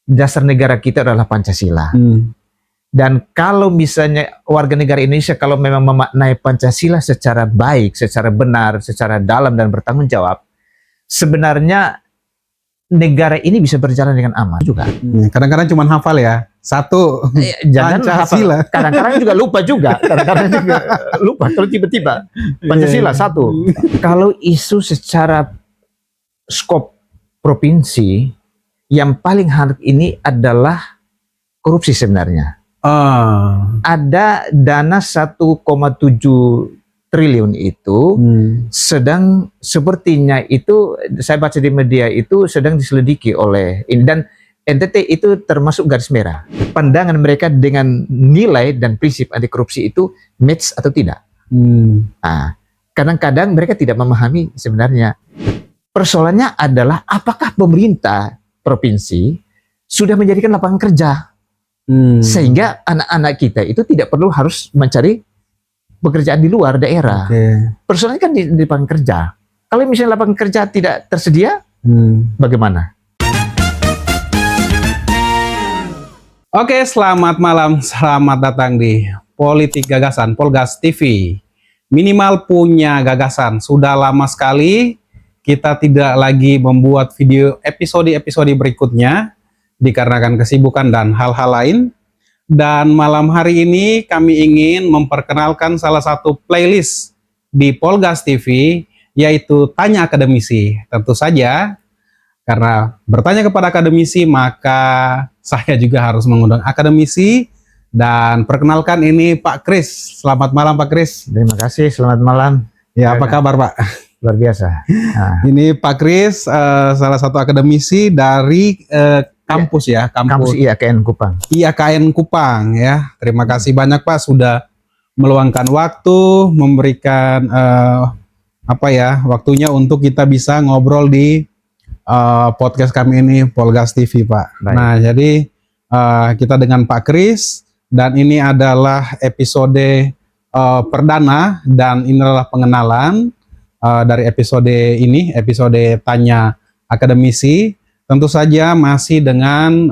dasar negara kita adalah Pancasila. Dan kalau misalnya warga negara Indonesia kalau memang memaknai Pancasila secara baik, secara benar, secara dalam dan bertanggung jawab, sebenarnya negara ini bisa berjalan dengan aman juga. Kadang-kadang cuma hafal ya, satu Jangan Pancasila. Kadang-kadang juga lupa juga. Kadang-kadang juga lupa kalau tiba-tiba Pancasila satu. Kalau isu secara skop provinsi yang paling hangat ini adalah korupsi sebenarnya. Ada dana 1,7 triliun itu sedang sepertinya itu saya baca di media itu sedang diselidiki oleh ini, dan NTT itu termasuk garis merah. Pandangan mereka dengan nilai dan prinsip anti korupsi itu match atau tidak. Nah, kadang-kadang mereka tidak memahami sebenarnya. Persoalannya adalah apakah pemerintah provinsi sudah menjadikan lapangan kerja sehingga anak-anak kita itu tidak perlu harus mencari pekerjaan di luar daerah. Persoalannya kan di lapangan kerja. Kalau misalnya lapangan kerja tidak tersedia, bagaimana? Oke, selamat malam, selamat datang di Politik Gagasan Polgas TV. Minimal punya gagasan. Sudah lama sekali kita tidak lagi membuat video episode-episode berikutnya dikarenakan kesibukan dan hal-hal lain. Dan malam hari ini kami ingin memperkenalkan salah satu playlist di Polgas TV, yaitu Tanya Akademisi. Tentu saja karena bertanya kepada akademisi, maka saya juga harus mengundang akademisi. Dan perkenalkan ini Pak Kris. Selamat malam Pak Kris. Terima kasih, selamat malam. Ya, apa kabar Pak? Luar biasa. Nah. Ini Pak Kris, salah satu akademisi dari kampus ya, kampus IAKN Kupang. IAKN Kupang ya. Terima kasih banyak Pak sudah meluangkan waktu, memberikan waktunya untuk kita bisa ngobrol di podcast kami ini Polgas TV Pak. Baik. Nah, jadi kita dengan Pak Kris dan ini adalah episode perdana dan ini adalah pengenalan dari episode ini, episode Tanya Akademisi. Tentu saja masih dengan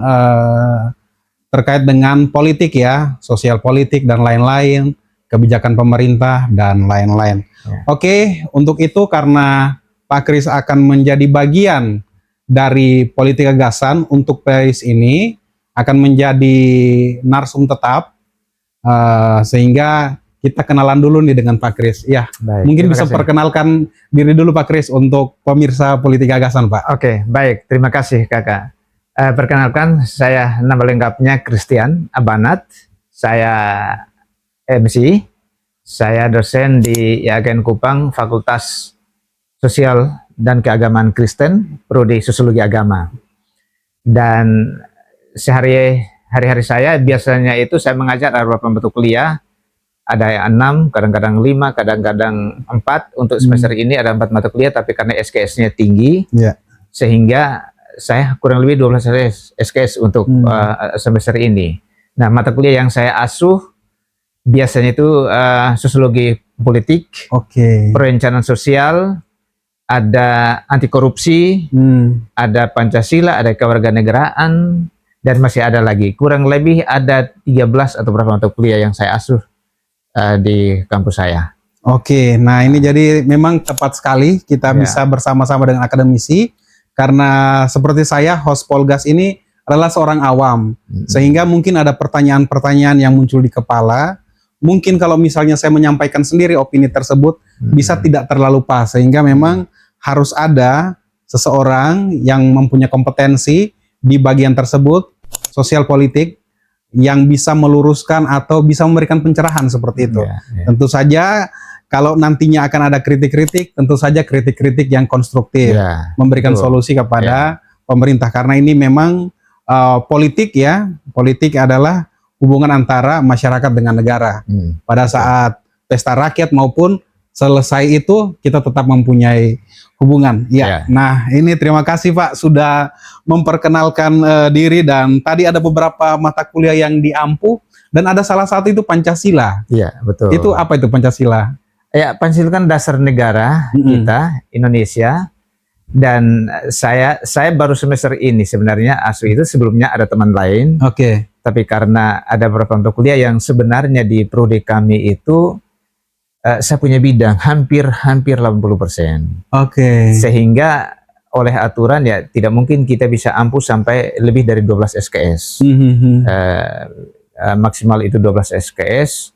terkait dengan politik ya, sosial politik dan lain-lain, kebijakan pemerintah dan lain-lain. Oke, untuk itu karena Pak Kris akan menjadi bagian dari Politik Gagasan untuk playlist ini, akan menjadi narsum tetap, sehingga kita kenalan dulu nih dengan Pak Kris. Ya, baik, mungkin bisa perkenalkan diri dulu Pak Kris untuk pemirsa Politik Gagasan Pak. Oke, baik. Terima kasih Kakak. Perkenalkan, saya nama lengkapnya Christian Abanat. Saya MC. Saya dosen di IAKN Kupang, Fakultas Sosial dan Keagamaan Kristen, Prodi Sosiologi Agama. Dan hari-hari saya biasanya itu saya mengajar ada beberapa mata kuliah. Ada yang 6, kadang-kadang 5, kadang-kadang 4. Untuk semester ini ada 4 mata kuliah, tapi karena SKS-nya tinggi, sehingga saya kurang lebih 12 SKS untuk semester ini. Nah, mata kuliah yang saya asuh biasanya itu sosiologi politik, perencanaan sosial, ada anti korupsi, ada Pancasila, ada kewarganegaraan, dan masih ada lagi. Kurang lebih ada 13 atau berapa mata kuliah yang saya asuh di kampus saya. Oke, nah ini jadi memang tepat sekali kita bisa bersama-sama dengan akademisi, karena seperti saya, host Polgas ini adalah seorang awam, sehingga mungkin ada pertanyaan-pertanyaan yang muncul di kepala. Mungkin kalau misalnya saya menyampaikan sendiri opini tersebut, bisa tidak terlalu pas, sehingga memang harus ada seseorang yang mempunyai kompetensi di bagian tersebut, sosial politik, yang bisa meluruskan atau bisa memberikan pencerahan seperti itu. Tentu saja kalau nantinya akan ada kritik-kritik, tentu saja kritik-kritik yang konstruktif, memberikan solusi kepada pemerintah, karena ini memang politik ya. Politik adalah hubungan antara masyarakat dengan negara. Pada saat pesta rakyat maupun selesai itu kita tetap mempunyai hubungan. Nah, ini terima kasih Pak sudah memperkenalkan diri, dan tadi ada beberapa mata kuliah yang diampu dan ada salah satu itu Pancasila. Iya, betul. Itu apa itu Pancasila? Ya, Pancasila kan dasar negara kita, Indonesia. Dan saya baru semester ini sebenarnya ASU itu, sebelumnya ada teman lain. Oke. Tapi karena ada beberapa mata kuliah yang sebenarnya di prodi kami itu saya punya bidang hampir 80%. Oke. Sehingga oleh aturan ya tidak mungkin kita bisa ampuh sampai lebih dari 12 SKS. Maksimal itu 12 SKS,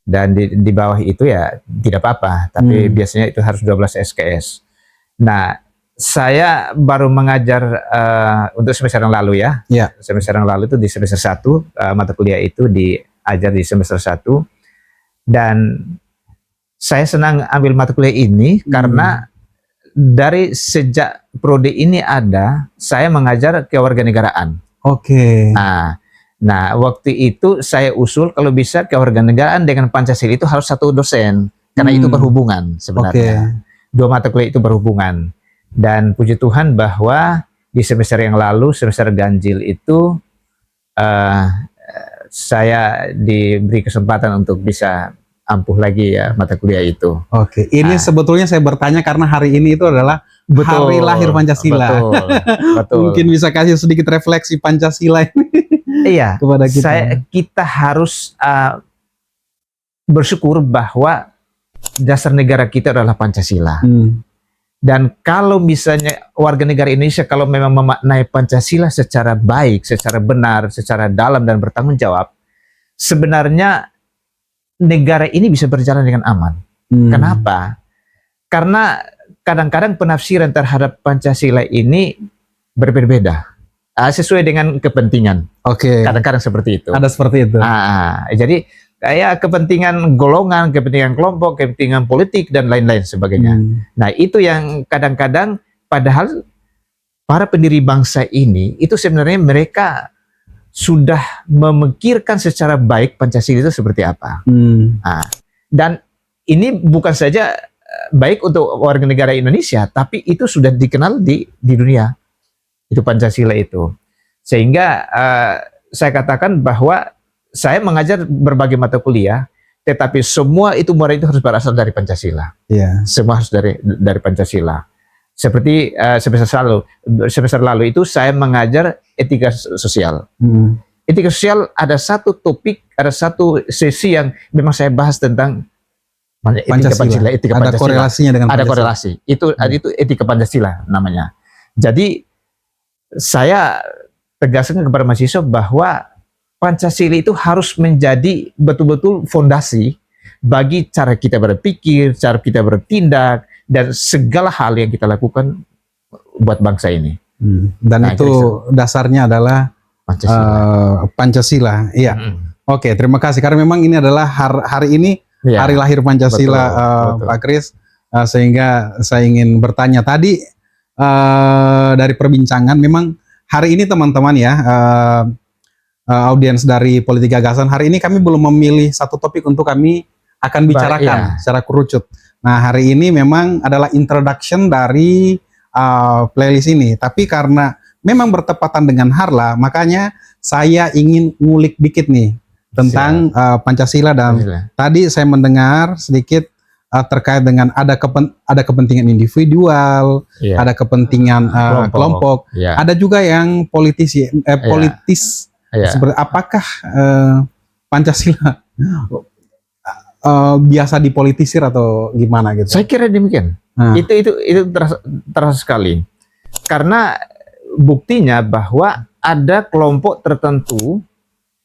dan di bawah itu ya tidak apa-apa, tapi biasanya itu harus 12 SKS. Nah, saya baru mengajar untuk semester yang lalu ya. Ya. Semester yang lalu itu di semester 1, mata kuliah itu diajar di semester 1. Dan saya senang ambil mata kuliah ini karena dari sejak prodi ini ada, saya mengajar kewarganegaraan. Oke. Nah, waktu itu saya usul kalau bisa kewarganegaraan dengan Pancasila itu harus satu dosen, karena itu berhubungan sebenarnya. Dua mata kuliah itu berhubungan. Dan puji Tuhan bahwa di semester yang lalu, semester ganjil itu, saya diberi kesempatan untuk bisa ampuh lagi ya mata kuliah itu. Oke, ini sebetulnya saya bertanya karena hari ini itu adalah hari lahir Pancasila. Betul. Mungkin bisa kasih sedikit refleksi Pancasila ini. Iya, kepada kita. Kita harus bersyukur bahwa dasar negara kita adalah Pancasila. Dan kalau misalnya warga negara Indonesia kalau memang memaknai Pancasila secara baik, secara benar, secara dalam dan bertanggung jawab, sebenarnya negara ini bisa berjalan dengan aman. Kenapa? Karena kadang-kadang penafsiran terhadap Pancasila ini berbeda-beda, sesuai dengan kepentingan. Oke. Kadang-kadang seperti itu. Ada seperti itu. Jadi kayak kepentingan golongan, kepentingan kelompok, kepentingan politik dan lain-lain sebagainya. Nah, itu yang kadang-kadang padahal para pendiri bangsa ini itu sebenarnya mereka sudah memikirkan secara baik Pancasila itu seperti apa. Dan ini bukan saja baik untuk warga negara Indonesia, tapi itu sudah dikenal di dunia. Itu Pancasila itu. Sehingga saya katakan bahwa saya mengajar berbagai mata kuliah, tetapi semua itu muara itu harus berasal dari Pancasila. Semua harus dari Pancasila. Seperti semester lalu itu saya mengajar etika sosial. Etika sosial ada satu topik, ada satu sesi yang memang saya bahas tentang etika Pancasila. Ada korelasinya dengan Pancasila. Ada korelasi. Itu etika Pancasila namanya. Jadi saya tegaskan kepada mahasiswa bahwa Pancasila itu harus menjadi betul-betul fondasi bagi cara kita berpikir, cara kita bertindak, dan segala hal yang kita lakukan buat bangsa ini. Dan itu dasarnya adalah Pancasila. Iya. Oke, terima kasih. Karena memang ini adalah hari ini hari lahir Pancasila, betul. Pak Kris. Sehingga saya ingin bertanya tadi dari perbincangan, memang hari ini teman-teman ya, audiens dari Politik Gagasan, hari ini kami belum memilih satu topik untuk kami akan bicarakan secara kerucut. Nah, hari ini memang adalah introduction dari playlist ini, tapi karena memang bertepatan dengan Harla, makanya saya ingin ngulik dikit nih tentang Pancasila. Dan tadi saya mendengar sedikit terkait dengan ada kepentingan individual, ada kepentingan kelompok, ada juga yang politis. Seperti apakah Pancasila biasa dipolitisir atau gimana gitu? Saya kira demikian. Itu terasa sekali. Karena buktinya bahwa ada kelompok tertentu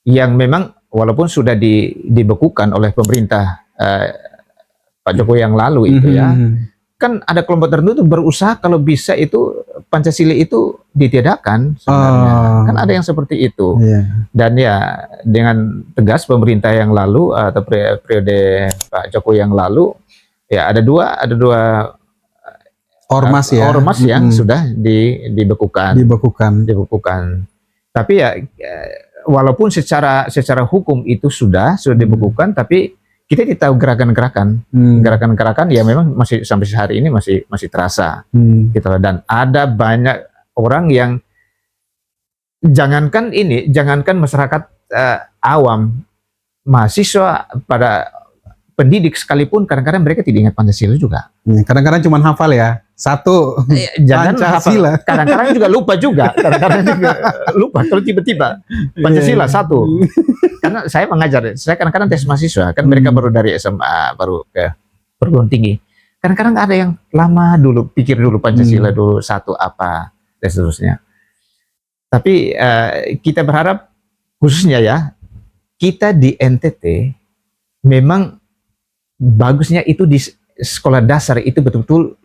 yang memang walaupun sudah dibekukan oleh pemerintah Pak Jokowi yang lalu itu ya, kan ada kelompok tertentu berusaha kalau bisa itu Pancasila itu ditiadakan sebenarnya. Kan ada yang seperti itu. Dan ya dengan tegas pemerintah yang lalu atau periode Pak Jokowi yang lalu ya ada dua ormas yang sudah dibekukan. Tapi ya walaupun secara hukum itu sudah dibekukan, tapi kita tidak tahu gerakan-gerakan ya memang masih sampai hari ini masih terasa gitu. Dan ada banyak orang yang jangankan masyarakat awam, mahasiswa, pada pendidik sekalipun kadang-kadang mereka tidak ingat Pancasila juga. Kadang-kadang cuma hafal ya. Satu, Jangan Pancasila. hafal. Kadang-kadang juga lupa kalau tiba-tiba Pancasila satu. Karena saya mengajar, saya kadang-kadang tes mahasiswa, kan mereka baru dari SMA, baru ke perguruan tinggi. Kadang-kadang ada yang lama dulu, pikir dulu Pancasila dulu satu apa, dan seterusnya. Tapi kita berharap, khususnya ya, kita di NTT, memang bagusnya itu di sekolah dasar itu betul-betul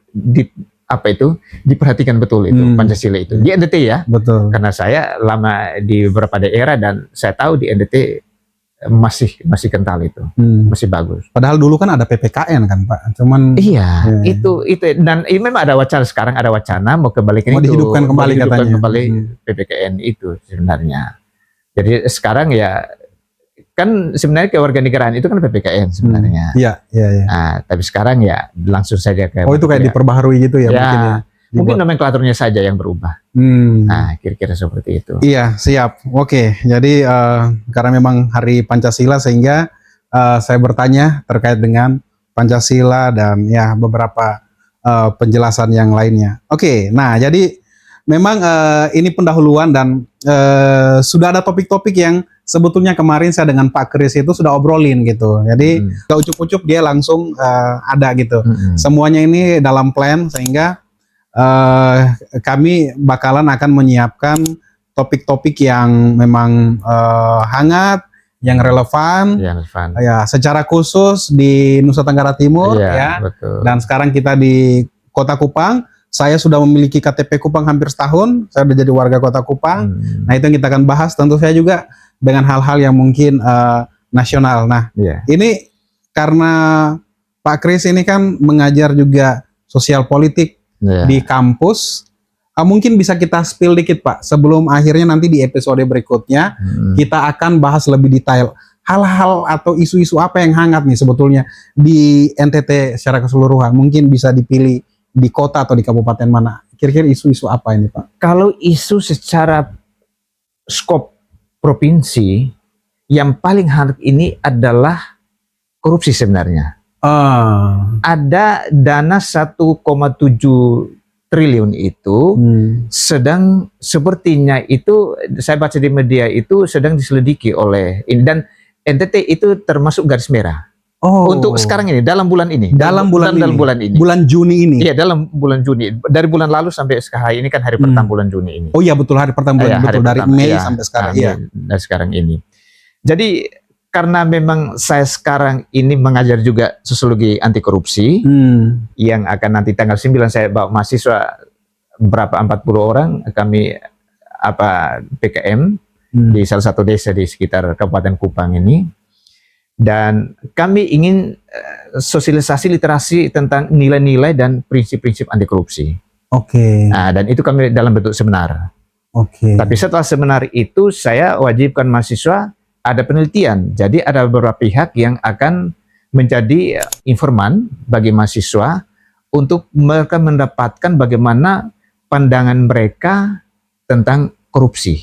diperhatikan betul itu Pancasila itu di NTT ya. Betul. Karena saya lama di beberapa daerah dan saya tahu di NTT masih kental itu, masih bagus. Padahal dulu kan ada PPKN kan Pak, cuman itu dan ini memang ada wacana, sekarang ada wacana mau kembalikan itu, dihidupkan kembali katanya. PPKN itu sebenarnya. Jadi sekarang ya kan sebenarnya kewarganegaraan itu kan PPKN sebenarnya. Iya. Nah, tapi sekarang ya langsung saja kayak itu kayak diperbaharui gitu ya, mungkin nomenklaturnya saja yang berubah. Nah, kira-kira seperti itu. Iya, siap. Oke, jadi karena memang Hari Pancasila sehingga saya bertanya terkait dengan Pancasila dan ya beberapa penjelasan yang lainnya. Oke, nah jadi memang ini pendahuluan dan sudah ada topik-topik yang sebetulnya kemarin saya dengan Pak Kris itu sudah obrolin gitu. Jadi gak ucup-ucup dia langsung ada gitu. Semuanya ini dalam plan sehingga kami bakalan akan menyiapkan topik-topik yang memang hangat, yang relevan, ya secara khusus di Nusa Tenggara Timur ya. Betul. Dan sekarang kita di Kota Kupang. Saya sudah memiliki KTP Kupang hampir setahun. Saya sudah jadi warga Kota Kupang. Nah itu yang kita akan bahas. Tentu saya juga dengan hal-hal yang mungkin nasional. Nah ini karena Pak Kris ini kan mengajar juga sosial politik di kampus. Mungkin bisa kita spill dikit Pak, sebelum akhirnya nanti di episode berikutnya kita akan bahas lebih detail hal-hal atau isu-isu apa yang hangat nih sebetulnya di NTT secara keseluruhan. Mungkin bisa dipilih di kota atau di kabupaten mana. Kira-kira isu-isu apa ini Pak? Kalau isu secara skop provinsi, yang paling hangat ini adalah korupsi sebenarnya. Ada dana 1,7 triliun itu sedang sepertinya itu, saya baca di media itu sedang diselidiki oleh ini, dan NTT itu termasuk garis merah. Untuk sekarang ini, dalam bulan ini. Dalam bulan ini. Bulan Juni ini. Iya, dalam bulan Juni. Dari bulan lalu sampai sekarang ini kan hari pertama bulan Juni ini. Oh iya betul, hari pertama bulan, betul dari Mei sampai sekarang. Dari sekarang ini. Jadi karena memang saya sekarang ini mengajar juga sosiologi anti korupsi yang akan nanti tanggal 9 saya bawa mahasiswa berapa 40 orang kami PKM di salah satu desa di sekitar Kabupaten Kupang ini, dan kami ingin sosialisasi literasi tentang nilai-nilai dan prinsip-prinsip anti korupsi. Nah, dan itu kami dalam bentuk seminar. Tapi setelah seminar itu saya wajibkan mahasiswa ada penelitian. Jadi ada beberapa pihak yang akan menjadi informan bagi mahasiswa untuk mereka mendapatkan bagaimana pandangan mereka tentang korupsi.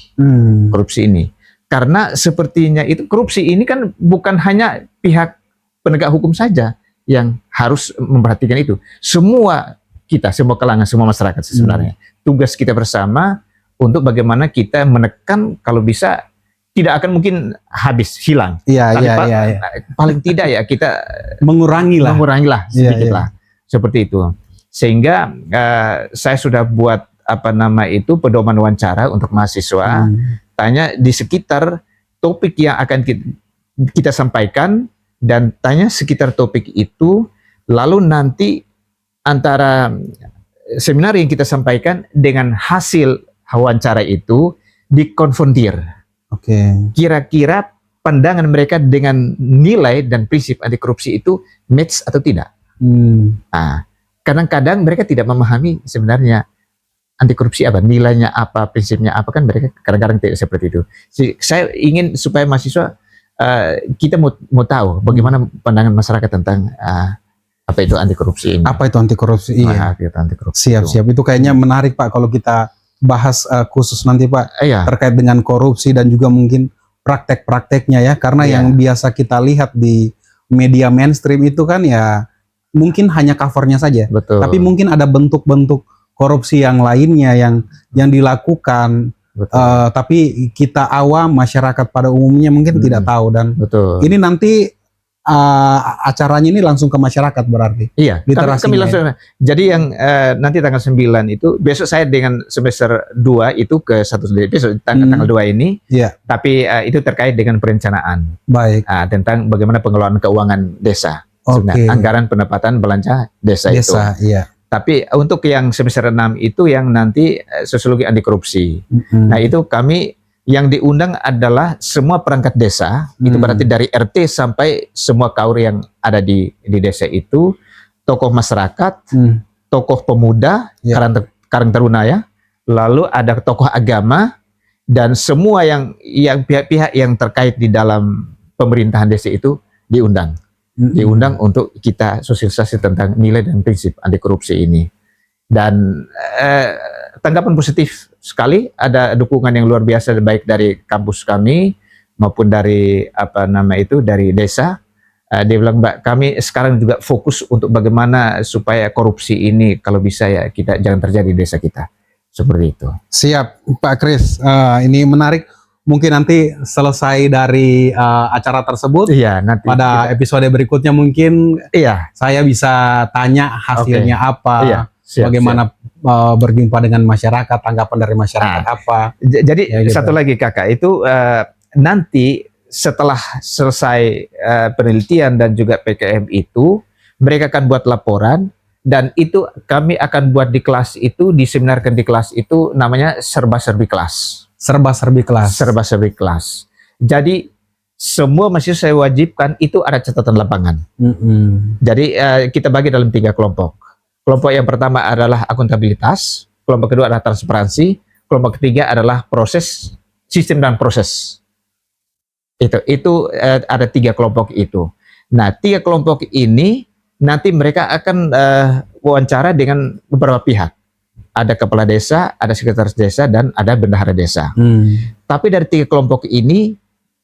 Korupsi ini. Karena sepertinya itu korupsi ini kan bukan hanya pihak penegak hukum saja yang harus memperhatikan itu. Semua kita, semua kalangan, semua masyarakat sebenarnya. Tugas kita bersama untuk bagaimana kita menekan, kalau bisa tidak akan mungkin habis, hilang. Paling tidak ya kita mengurangi lah sedikit lah. Seperti itu. Sehingga saya sudah buat pedoman wawancara untuk mahasiswa. Tanya di sekitar topik yang akan kita sampaikan, dan tanya sekitar topik itu, lalu nanti antara seminar yang kita sampaikan dengan hasil wawancara itu dikonfrontir. Kira-kira pandangan mereka dengan nilai dan prinsip anti korupsi itu match atau tidak. Nah, kadang-kadang mereka tidak memahami sebenarnya anti korupsi apa, nilainya apa, prinsipnya apa, kan mereka kadang-kadang tidak seperti itu. Saya ingin supaya mahasiswa kita mau tahu bagaimana pandangan masyarakat tentang apa itu anti korupsi ini. Apa itu anti korupsi? Anti korupsi. Siap. Itu kayaknya menarik Pak kalau kita bahas khusus nanti Pak terkait dengan korupsi dan juga mungkin praktek-prakteknya ya, karena yang biasa kita lihat di media mainstream itu kan ya mungkin hanya covernya saja. Betul. Tapi mungkin ada bentuk-bentuk korupsi yang lainnya yang dilakukan. Tapi kita awam, masyarakat pada umumnya mungkin tidak tahu. Dan betul. ini nanti acaranya ini langsung ke masyarakat berarti. Iya, kami langsung. Jadi yang nanti tanggal 9 itu, besok saya dengan semester 2 itu ke besok tanggal 2 ini. Iya. Tapi itu terkait dengan perencanaan. Baik. Tentang bagaimana pengelolaan keuangan desa. Oke. Anggaran pendapatan belanja desa itu. Iya. Tapi untuk yang semester 6 itu yang nanti sosiologi anti korupsi. Nah, itu kami yang diundang adalah semua perangkat desa, itu berarti dari RT sampai semua kaur yang ada di desa itu, tokoh masyarakat, tokoh pemuda, Karang Taruna ya, lalu ada tokoh agama, dan semua yang pihak-pihak yang terkait di dalam pemerintahan desa itu diundang. Diundang untuk kita sosialisasi tentang nilai dan prinsip anti korupsi ini. Dan tanggapan positif sekali, ada dukungan yang luar biasa baik dari kampus kami maupun dari dari desa. Dia bilang, Mbak, kami sekarang juga fokus untuk bagaimana supaya korupsi ini kalau bisa ya kita jangan terjadi di desa kita. Seperti itu. Siap, Pak Kris. Ini menarik. Mungkin nanti selesai dari acara tersebut, nanti pada episode berikutnya mungkin saya bisa tanya hasilnya apa. Siap, bagaimana berjumpa dengan masyarakat, tanggapan dari masyarakat apa. Jadi satu lagi kakak, itu nanti setelah selesai penelitian dan juga PKM itu, mereka akan buat laporan, dan itu kami akan buat di kelas itu, diseminarkan di kelas itu, namanya serba-serbi kelas. Serba-serbi kelas. Serba-serbi kelas. Jadi semua mahasiswa saya wajibkan itu ada catatan lapangan. Jadi kita bagi dalam 3 kelompok. Kelompok yang pertama adalah akuntabilitas, kelompok kedua adalah transparansi, kelompok ketiga adalah proses, sistem dan proses. Itu ada 3 kelompok itu. Nah, 3 kelompok ini nanti mereka akan wawancara dengan beberapa pihak. Ada kepala desa, ada sekretaris desa, dan ada bendahara desa. Tapi dari 3 kelompok ini,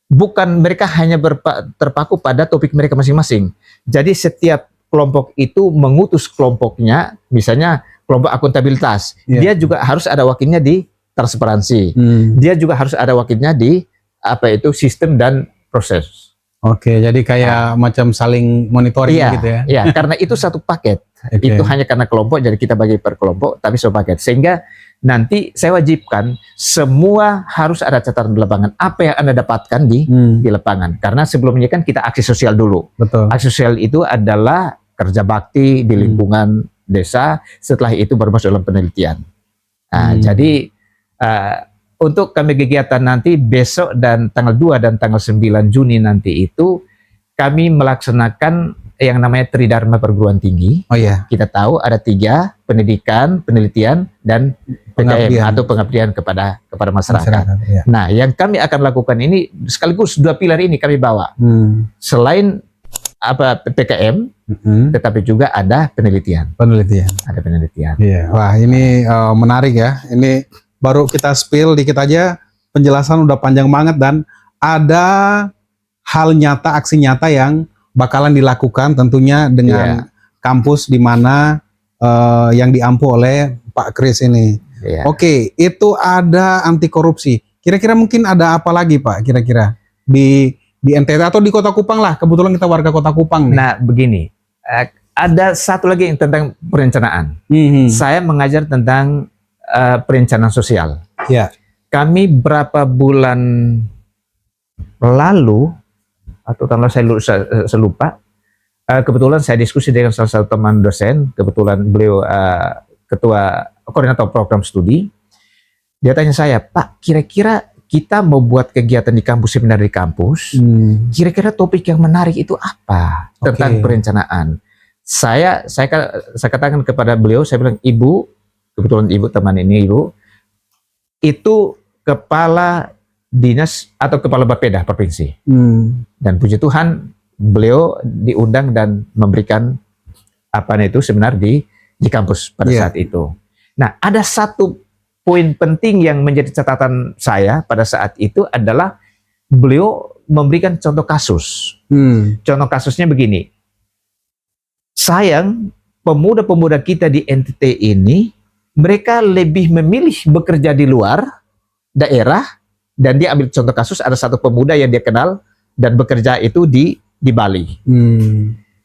bukan mereka hanya terpaku pada topik mereka masing-masing. Jadi setiap kelompok itu mengutus kelompoknya, misalnya kelompok akuntabilitas, dia juga harus ada wakilnya di transparansi, dia juga harus ada wakilnya di sistem dan proses. Oke, jadi kayak macam saling monitoring gitu ya? Iya, karena itu satu paket. Itu hanya karena kelompok, jadi kita bagi per kelompok, tapi satu paket. Sehingga nanti saya wajibkan semua harus ada catatan di lapangan. Apa yang Anda dapatkan di lapangan. Karena sebelumnya kan kita aksi sosial dulu. Betul. Aksi sosial itu adalah kerja bakti di lingkungan desa, setelah itu baru masuk dalam penelitian. Nah, jadi untuk kami kegiatan nanti besok dan tanggal 2 dan tanggal 9 Juni nanti itu kami melaksanakan yang namanya Tridharma Perguruan Tinggi. Oh iya. Kita tahu ada 3, pendidikan, penelitian, dan PKM atau pengabdian kepada masyarakat. Nah, yang kami akan lakukan ini sekaligus 2 pilar ini kami bawa. Selain PKM, tetapi juga ada penelitian. Ada penelitian. Iya. Wah, ini menarik ya. Ini baru kita spill dikit aja, penjelasan udah panjang banget, dan ada hal nyata, aksi nyata yang bakalan dilakukan tentunya dengan kampus di mana yang diampu oleh Pak Kris ini. Oke, itu ada anti korupsi. Kira-kira mungkin ada apa lagi Pak? Kira-kira di NTT atau di Kota Kupang lah. Kebetulan kita warga Kota Kupang nih. Nah, begini. Ada satu lagi yang tentang perencanaan. Saya mengajar tentang perencanaan sosial. Kami berapa bulan lalu, atau kalau saya lupa, kebetulan saya diskusi dengan salah satu teman dosen, kebetulan beliau ketua koordinator program studi. Dia tanya saya, Pak, kira-kira kita mau buat kegiatan di kampus, seminar di kampus, kira-kira topik yang menarik itu apa tentang perencanaan? Saya katakan kepada beliau, saya bilang, Ibu, kebetulan Ibu teman ini Ibu, itu kepala dinas atau kepala Bapeda provinsi. Dan puji Tuhan beliau diundang dan memberikan seminar di kampus pada saat itu. Nah, ada satu poin penting yang menjadi catatan saya pada saat itu adalah beliau memberikan contoh kasus. Contoh kasusnya begini. sayang pemuda-pemuda kita di NTT ini, mereka lebih memilih bekerja di luar daerah, dan dia ambil contoh kasus ada satu pemuda yang dia kenal dan bekerja itu di Bali.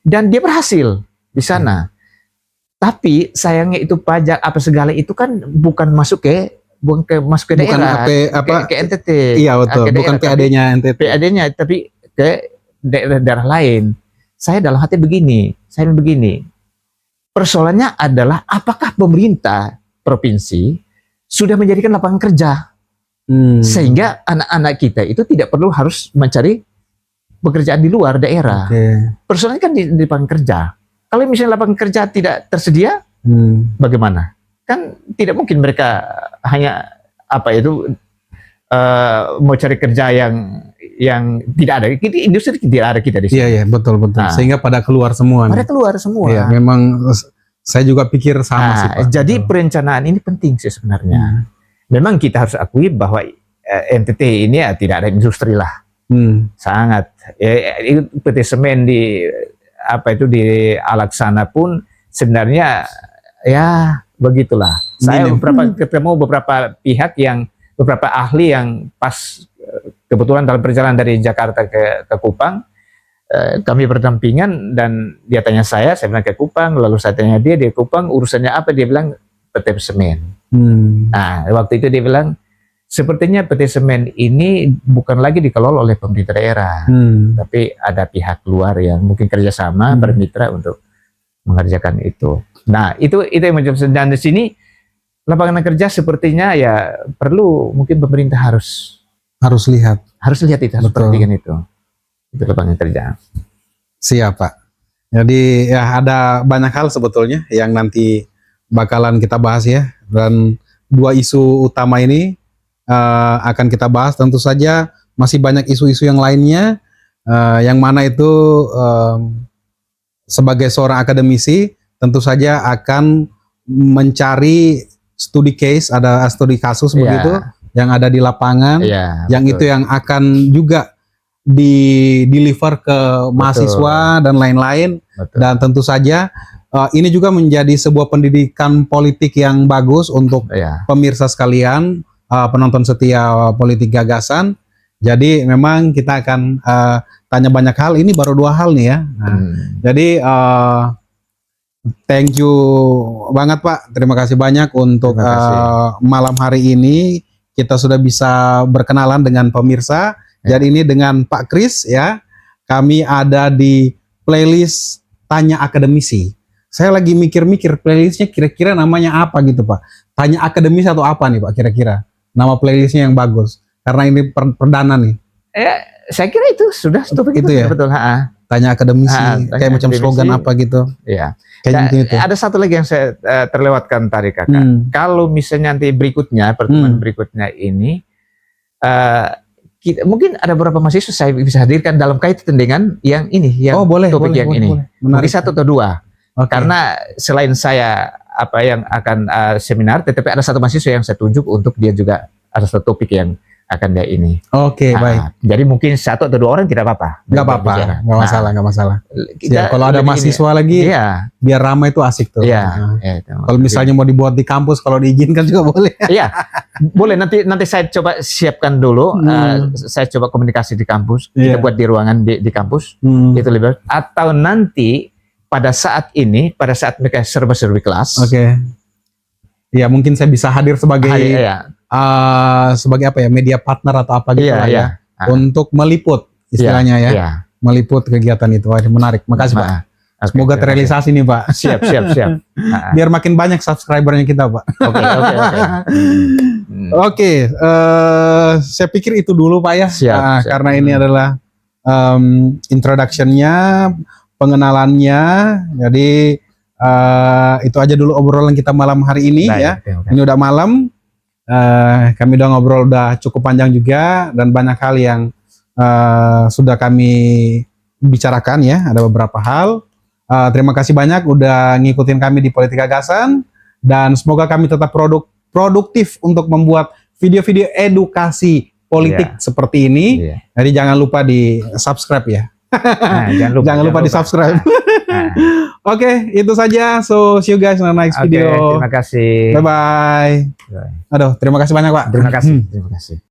Dan dia berhasil di sana. Tapi sayangnya itu pajak apa segala itu kan bukan masuk ke daerah, ke NTT. Iya betul, bukan PAD-nya NTT. PAD-nya tapi ke daerah lain. Saya dalam hati begini, persoalannya adalah apakah pemerintah provinsi sudah menjadikan lapangan kerja sehingga anak-anak kita itu tidak perlu harus mencari pekerjaan di luar daerah. Persoalannya kan di lapangan kerja. Kalau misalnya lapangan kerja tidak tersedia, bagaimana? Kan tidak mungkin mereka hanya mau cari kerja yang tidak ada. Industri tidak ada kita di sini. Iya betul. Nah, sehingga pada keluar semua. Iya, memang saya juga pikir sama sih Pak. Jadi perencanaan ini penting sih sebenarnya. Memang kita harus akui bahwa NTT ini ya tidak ada industri lah. Sangat. PT Semen di Alaksana pun sebenarnya ya begitulah. Saya ketemu beberapa pihak beberapa ahli yang pas kebetulan dalam perjalanan dari Jakarta ke Kupang, kami berdampingan dan dia tanya saya bilang ke Kupang, lalu saya tanya dia di Kupang urusannya apa, dia bilang PT Semen. Nah waktu itu dia bilang sepertinya PT Semen ini bukan lagi dikelola oleh pemerintah daerah, tapi ada pihak luar yang mungkin kerjasama bermitra untuk mengerjakan itu. Nah itu yang menjadi, dan di sini lapangan kerja sepertinya ya perlu mungkin pemerintah harus lihat itu, harus perhatikan itu lapangan kerja. Siap Pak. Jadi ya ada banyak hal sebetulnya yang nanti bakalan kita bahas ya, dan dua isu utama ini akan kita bahas. Tentu saja masih banyak isu-isu yang lainnya, yang mana itu sebagai seorang akademisi tentu saja akan mencari studi case, ada studi kasus begitu yang ada di lapangan, yang betul. Itu yang akan juga di-deliver ke mahasiswa dan lain-lain. Dan tentu saja ini juga menjadi sebuah pendidikan politik yang bagus untuk pemirsa sekalian, penonton setia Politik Gagasan. Jadi memang kita akan tanya banyak hal. Ini baru 2 hal nih ya. Jadi thank you banget Pak. Terima kasih banyak untuk malam hari ini kita sudah bisa berkenalan dengan pemirsa. Jadi ini dengan Pak Kris ya. Kami ada di playlist Tanya Akademisi. Saya lagi mikir-mikir playlistnya kira-kira namanya apa gitu Pak. Tanya Akademisi atau apa nih Pak kira-kira nama playlistnya yang bagus? Karena ini perdana nih. Saya kira itu sudah begitu ya. Betul. Tanya Akademisi, kayak macam slogan apa gitu. Iya. Gitu. Ada satu lagi yang saya terlewatkan tadi Kakak. Kalau misalnya nanti berikutnya, pertemuan berikutnya ini, mungkin ada beberapa mahasiswa saya bisa hadirkan dalam kaitan dengan yang ini, yang topik yang ini. Mungkin 1 atau 2. Karena selain saya yang akan seminar, tetapi ada satu mahasiswa yang saya tunjuk untuk dia juga ada satu topik yang akan dia ini. Baik. Jadi mungkin 1 atau 2 orang tidak apa-apa. Nggak masalah. Kalau ada mahasiswa lagi, biar ramai itu asik tuh. Kalau misalnya mau dibuat di kampus, kalau diizinkan juga boleh. Iya, boleh. Nanti saya coba siapkan dulu. Saya coba komunikasi di kampus. Kita buat di ruangan di kampus. Itu lebih. Atau nanti pada saat mereka serba-serbi kelas. Ya mungkin saya bisa hadir sebagai sebagai media partner atau apa gitu untuk meliput istilahnya meliput kegiatan itu. Wah, menarik. Makasih Pak. Semoga terrealisasi nih Pak. Siap. Biar makin banyak subscribernya kita Pak. Oke. Saya pikir itu dulu Pak ya. Siap. Karena ini adalah introduction-nya, pengenalannya. Jadi itu aja dulu obrolan kita malam hari ini ya. Ini udah malam. Kami udah ngobrol udah cukup panjang juga, dan banyak hal yang sudah kami bicarakan ya. Ada beberapa hal. Terima kasih banyak udah ngikutin kami di Politik Gagasan, dan semoga kami tetap produktif untuk membuat video-video edukasi politik seperti ini. Jadi jangan lupa di subscribe ya. Jangan lupa di subscribe. Oke, itu saja. So, see you guys in the next Oke, video. terima kasih. Bye-bye. Aduh, terima kasih banyak, Pak. Terima kasih. Terima kasih.